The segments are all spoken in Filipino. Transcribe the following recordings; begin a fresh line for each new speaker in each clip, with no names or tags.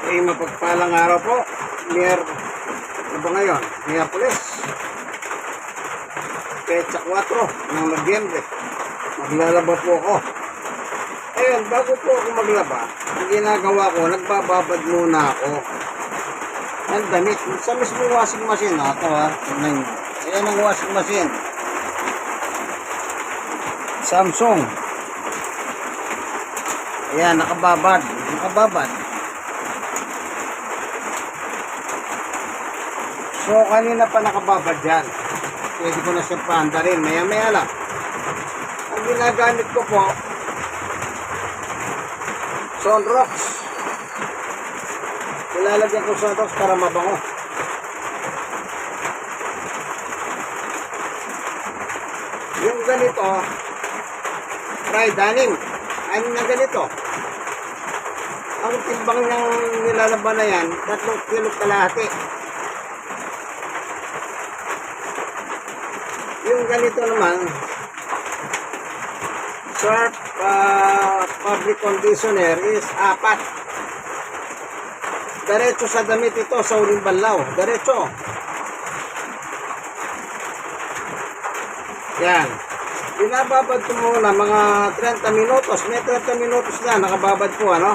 Mapagpalang araw po. Ano ba ngayon? Miyapolis. Petsa 4 ng Nobyembre. Maglalaba po ako. Ayun, bago po ako maglaba, ang ginagawa ko, nagbababad muna ako. Ang damit. Sa mismo washing machine. Ito ha. Tignan nyo. Ayan ang washing machine. Samsung. Ayan, nakababad. Nakababad. So, kanina pa nakababad dyan. Pwede ko na siyang paanda rin. Maya-maya lang. Ang ginagamit ko po, Sunrox. Ilalagyan ko Sunrox para mabango. Yung ganito, fried anim. Anim na ganito. Ang timbang ng nilalaban na yan, 3 kilo kalahati. Yung ganito naman, Sharp fabric conditioner is 4. Diretso sa damit ito sa uling banlaw. Diretso. Yan. Binababad ko muna mga 30 minutos. May 30 minutos na nakababad po, ano?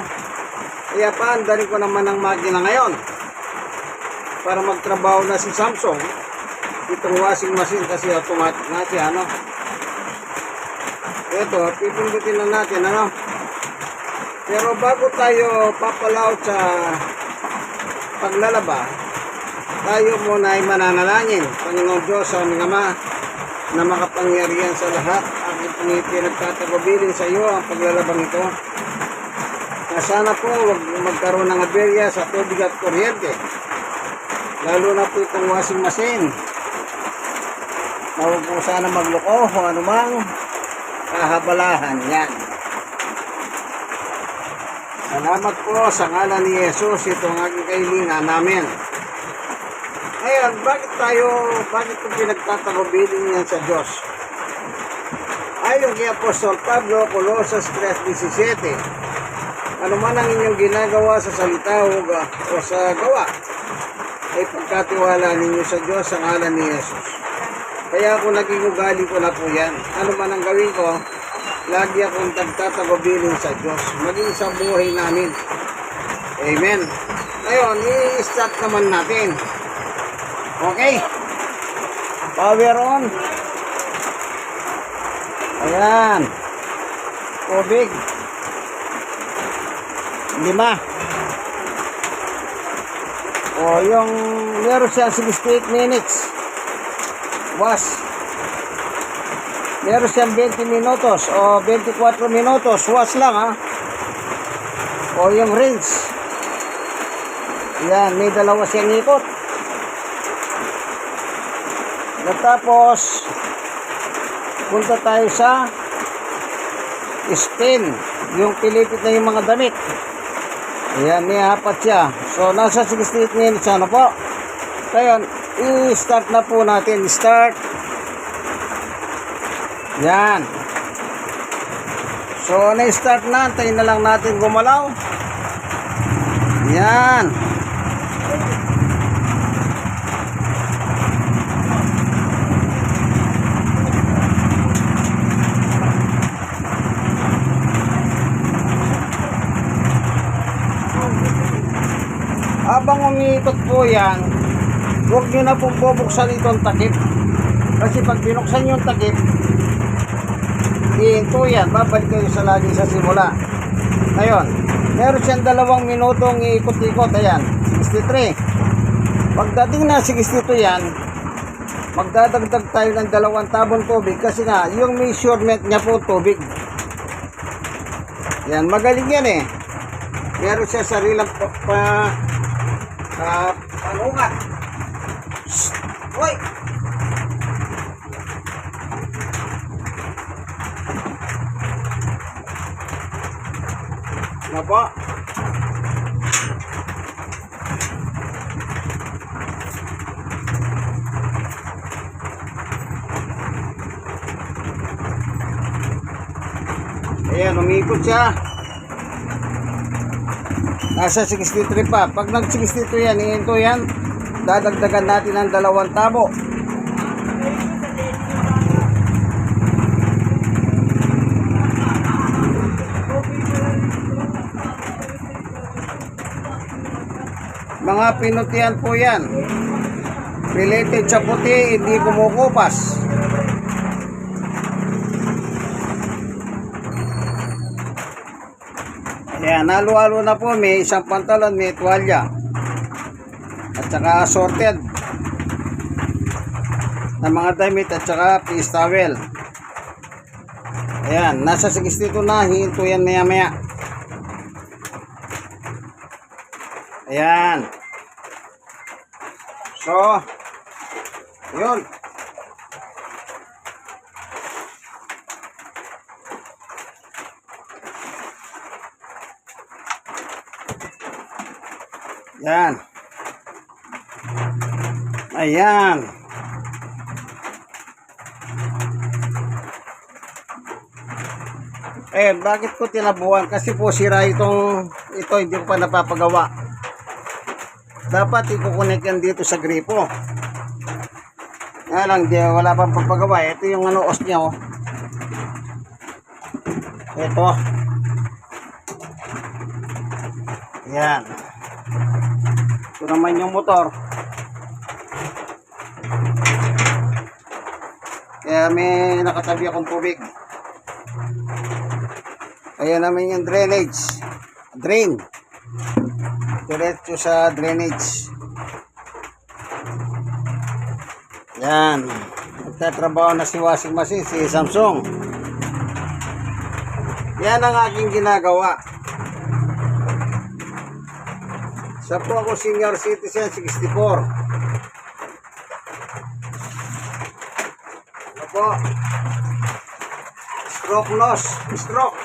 Kaya paandarin ko naman ang makina ngayon para magtrabaho na si Samsung. Itong washing machine kasi automatic na siya, ano? Ito, pipindutin na natin, ano? Pero bago tayo papalaw sa paglalaba, tayo muna ay mananalangin. Panginoon Diyos, sa aming Ama, na makapangyarihan sa lahat, aking pinagtatagubilin sa iyo ang paglalabang ito. Na sana po wag magkaroon ng aberya sa tubig at kuryente. Lalo na po itong washing machine. Huwag po sana magloko o anumang kahabalahan. Yan. Salamat po sa ngalan ni Jesus. Ito ang aking kahilingan namin. Ngayon, bakit ko pinagtatagubilin yan sa Diyos? Ayon kay Apostol Pablo, Colosas 3:17, ano man ang inyong ginagawa sa salita o sa gawa, ay pagkatiwala ninyo sa Diyos sa ngalan ni Jesus. Kaya ako naging ugali ko na po yan. Ano man ang gawin ko, lagi akong nagtatagubilin sa Diyos. Maging sa buhay namin. Amen. Ngayon, i-start naman natin. Okay. Power on. Ayan. Tubig. 5. O, yung meron siya 68 minutes. Was. Meron siyang 20 minutos o 24 minutos. Was lang, ha. O, yung rinse. Ayan, may 2 siyang ikot. Tapos punta tayo sa spin, yung pilipit na yung mga damit. Ayan, may 4 siya. So nasa 68 minutes, ano po. Ngayon, i-start na po natin. Start. Yan. So na-start na, antayin na lang natin gumalaw. Yan. Habang umiikot po yan, huwag nyo na pong bubuksan itong takip. Kasi pag binuksan nyo yung takip, iinto yan, babalik kayo sa lagi sa simula. Ngayon, meron siyang 2 minutong iikot-ikot. Ayan, 63. Pagdating na 62 yan, magdadagdag tayo ng 2 tabon tubig kasi nga, yung measurement niya po tubig. Yan, magaling yan eh. Meron siya sarilang panungat. Hoy! Ano po? Ayan, umikot siya. Nasa 63 pa. Pag nag 62 yan, iinto yan, dadagdagan natin ng 2 tabo. Mga pinutihan po yan. Related sa puti, hindi kumukupas. Ayan, halo-halo na po. May isang pantalon, may tuwalya. At saka assorted na mga damit at saka face towel. Ayan, nasa 62 na. Hinto yan maya-maya. Ayan. So, yun. Yan. Ayan. Bakit ko tinabuhan? Kasi po sira ito, hindi ko pa napapagawa. Dapat i-connect yan dito sa gripo. Lang, wala pang pagpagawa. Ito yung os niya, oh. Ito. Yan. Ito naman yung motor. Kaya may nakatabi akong tubig. Ayan naman yung drainage. Drain. Diretso sa drainage. Yan. Nagtatrabaho na si washing machine, si Samsung. Yan ang aking ginagawa. Sa po ako senior citizen, 64. Ano po? Stroke loss. Stroke.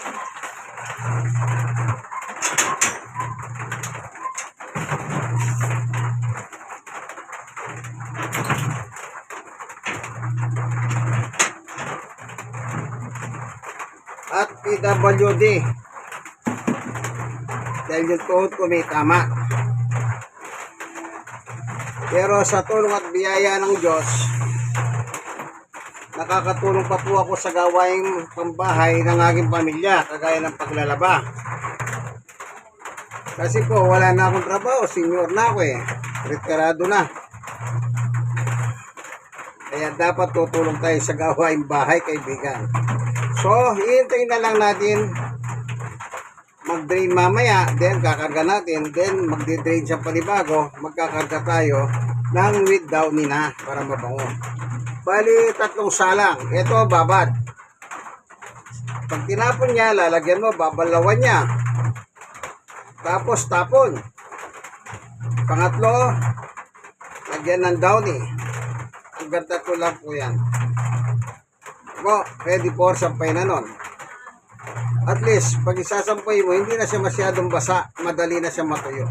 At PWD. Dahil yung tuhod ko may tama. Pero sa tulong at biyaya ng Diyos, nakakatulong pa po ako sa gawaing pambahay ng aking pamilya, kagaya ng paglalaba. Kasi po wala na akong trabaho, senior na ako retirado na. Kaya dapat tutulong tayo sa gawaing bahay, kaibigan. So, hihintayin na lang natin mag-drain mamaya, then kakarga natin, then magdi-drain siya panibago, magkakarga tayo ng with downy na para mabango. Bali, 3 salang. Ito, babad. Pag tinapon niya, lalagyan mo, babalawan niya. Tapos, tapon. Pangatlo, lagyan ng downy. Hanggang 3 lang po yan. Po, ready for sampay na nun. At least, pag isasampay mo, hindi na siya masyadong basa, madali na siya matuyo.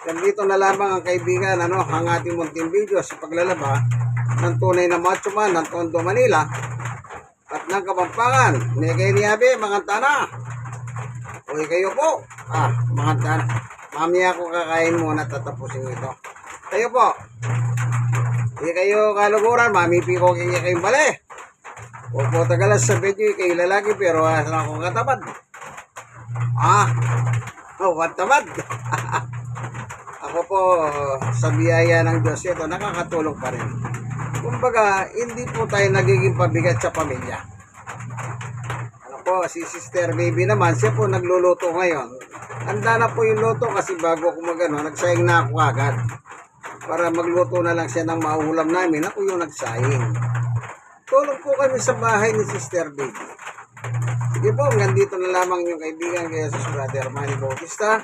Yan dito na lamang ang kaibigan, ang ating munting video sa paglalaba ng tunay na macho man ng Tondo, Manila at ng Kapampangan. Ni kayo ni Abe, mga tana. Uy kayo po. Mga tana. Mamaya ako kakain muna, tatapusin ito. Kayo po. Hindi kayo kaluguran, mamipi ko kayong bali. Huwag po tagalas sa video kayo lalaki pero asal akong katabad. Katabad. Ako po sa biyaya ng Diyos ito, nakakatulong pa rin. Kumbaga, hindi po tayo nagiging pabigat sa pamilya. Ano po, si Sister Baby naman, siya po nagluluto ngayon. Handa na po yung luto kasi bago ako magano, nagsayang na ako agad. Para magluto na lang siya ng mauulam namin, ako yung nagsayang. Tulong po kami sa bahay ni Sister Baby. Sige po, hanggang dito na lamang yung kaibigan kaya sa Brother Manny Bautista.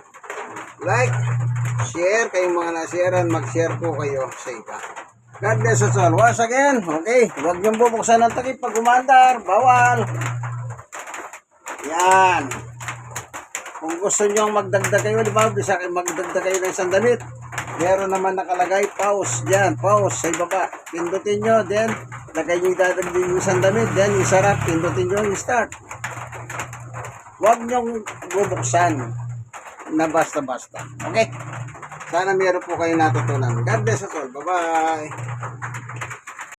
Like, share, kayong mga nasharean, mag-share po kayo sa iba. God bless us all. Once again, okay, huwag niyong bubuksan ng takip pag umandar, bawal. Yan. Kung gusto nyo magdagdag kayo, di ba, bisa kayo magdagdag kayo ng isang damit. Meron naman nakalagay, pause, dyan, pause, sa ibaba. Pindutin nyo, then, lagay nyo idadagdag yung isang damit, then, isarap, pindutin nyo yung start. Huwag nyong bubuksan. na basta-basta. Okay? Sana meron po kayo natutunan. God bless us all. Bye-bye!